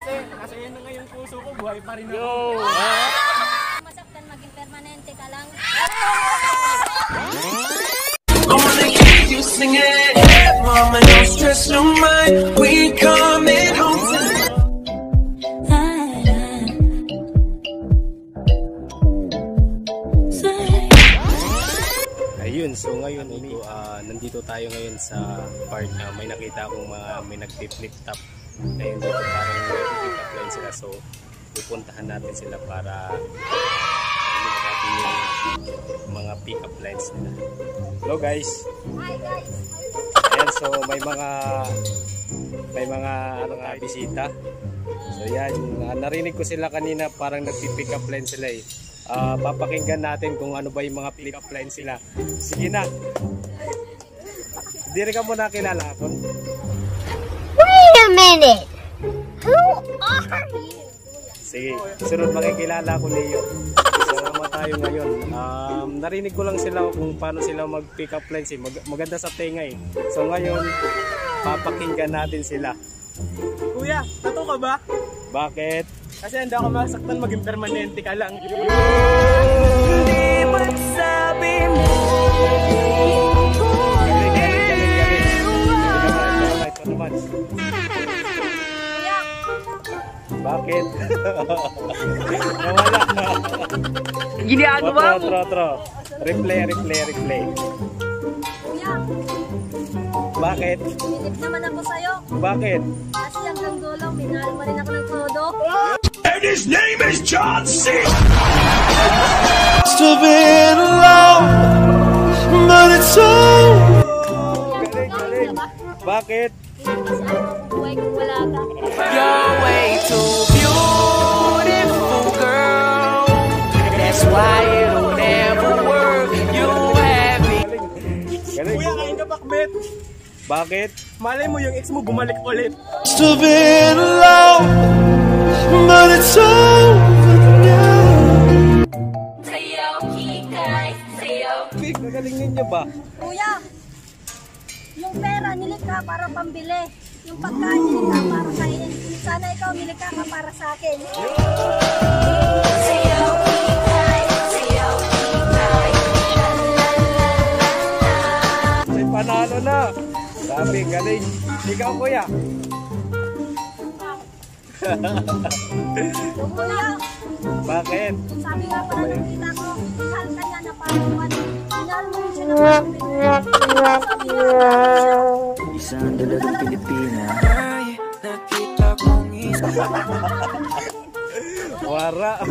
Kasi nasa yan na ngayon puso ko, buhay pa rin ako. Yo! Masaktan maging permanente ka lang. Gonna keep you singing. Mama, no stress, no mind. We coming home tonight. Ayun, so ngayon nandito tayo ngayon sa park na may nakita akong may nagpi-flip top. Ngayon dito parang nagpi-pick up line sila, so pupuntahan natin sila para natin yung mga pick up lines nila. Hello guys! Hi guys! Ayan, so may mga bisita. So yan, narinig ko sila kanina, parang nagpi-pick up line sila eh. Papakinggan natin kung ano ba yung mga pick up line sila. Sige na. Hindi rin ka muna kilala ako. Wait a minute! Who are you? Sige, sunod makikilala ko niyo. Sama tayo ngayon. Narinig ko lang sila kung paano sila mag-pick up lines eh. Maganda sa tenga eh. So ngayon, papakinggan natin sila. Kuya, tato ka ba? Bakit? Kasi hindi ako masaktan, maging permanente ka lang. Hindi magsabi mo. Ito naman. Kuya! Bakit? Nawala. Ginagawa mo. Tro. Replay. Kuya! Bakit? Minip naman ako sa'yo. Bakit? Kasi hanggang dulo, minahal mo rin ako ng todo. And his name is John C. Still been alone, but it's all. Galing. Bakit? Kasi ano kung buhay kung wala ka. You're way too beautiful, girl. That's why it'll never work. You have me. Galing. Kuya, kain ka bakbet. Bakit? Malay mo yung ex mo bumalik ulit. Still been alone, but it's all now. Gagaling ninyo ba? Kuya! Yung pera, nilikha para pambili. Yung pagkain, nilikha para kainin. Sana ikaw, nilikha ka para sa akin. May panalo na. Sabi, galing. Ikaw kuya. Yung kuya, Bakit? sabi nga pala ng tita ko, mahal ka niya na parang buwan. Minahal mo rin siya na parang buwan. Sabi nga, Isang dalagang Pilipina. Nakita kong isa. Wara.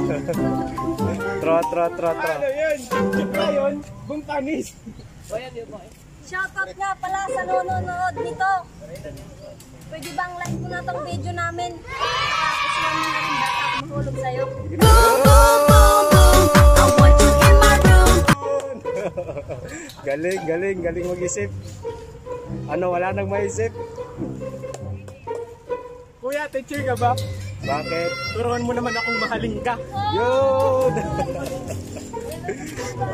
Tro. Ano yun? Chipra yun? Bungkanis. shoutout nga pala sa nanonood nito. Pwede bang like ko na tong video namin? Tapos namin na rin baka ako mahulog sa'yo. Galing mag-isip. Ano, wala nang maisip? Kuya, teacher ka ba? Bakit? Turuan mo naman akong mahalin ka. Yun!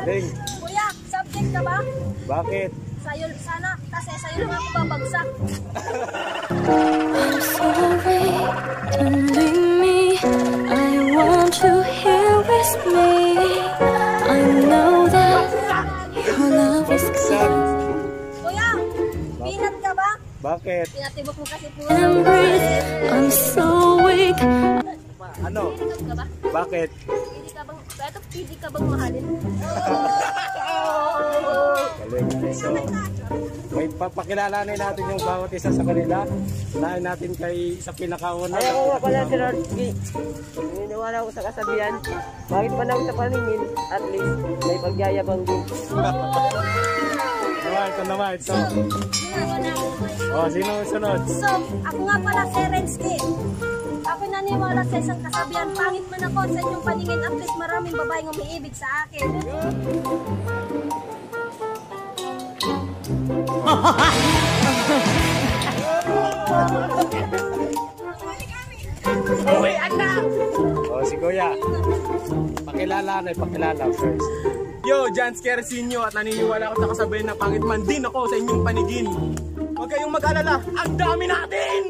Galing. Kuya, subject ka ba? Bakit? Sa'yo sana, kasi sa'yo lang ako babagsak. I'm sorry, don't leave me. I want you here with me. I know that your love is good. Kuya, pinat ka ba? Bakit? Pinatibok mo kasi po. And breathe, I'm so weak. Ano? Pinat ka ba? Bakit? Pili ka bang mahalin? Galing. So, may papakilalanin natin yung bawat isa sa kanila. Unahin natin kay sa pinakauna. Ay, ako nga pala si Rodney. Naniniwala ako sa kasabihan. Bakit pa na sa paningin? At least, may pagyayabang din. Ito naman. So, sino sunod? So, ako nga pala si Rensky. Ako naniwala sa isang kasabihan, pangit man ako sa inyong paningin, at least maraming babaeng umiibig sa akin. Si Kuya. Pakilala first. Yo, John Skersinyo at naniniwala ako sa kasabihan na pangit man din ako sa inyong paningin. Huwag kayong mag-alala. Ang dami natin!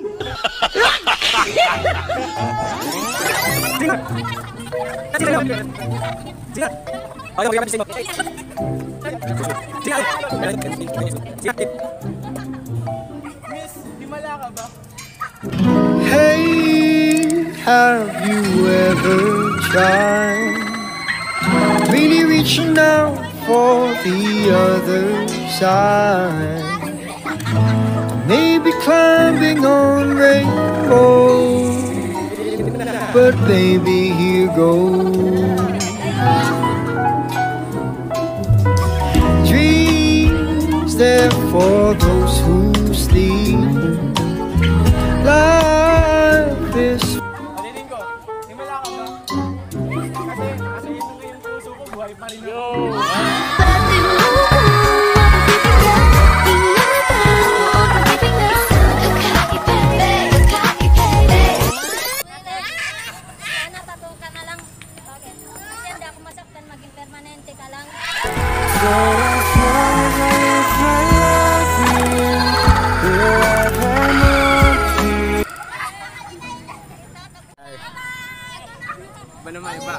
Miss, himala ka ba? Hey, have you ever tried really reaching out for the other side? Maybe climbing on rainbows, but baby, here goes. Dreams there for those who sleep. Life is Paninin ko, himala ka ba? Kasi ito ngayon puso ko, buhay pa rin ako. Sana tattoo ka na lang. Bakit? Kasi hindi ako masaktan, maging permanente ka lang. Ba naman iba?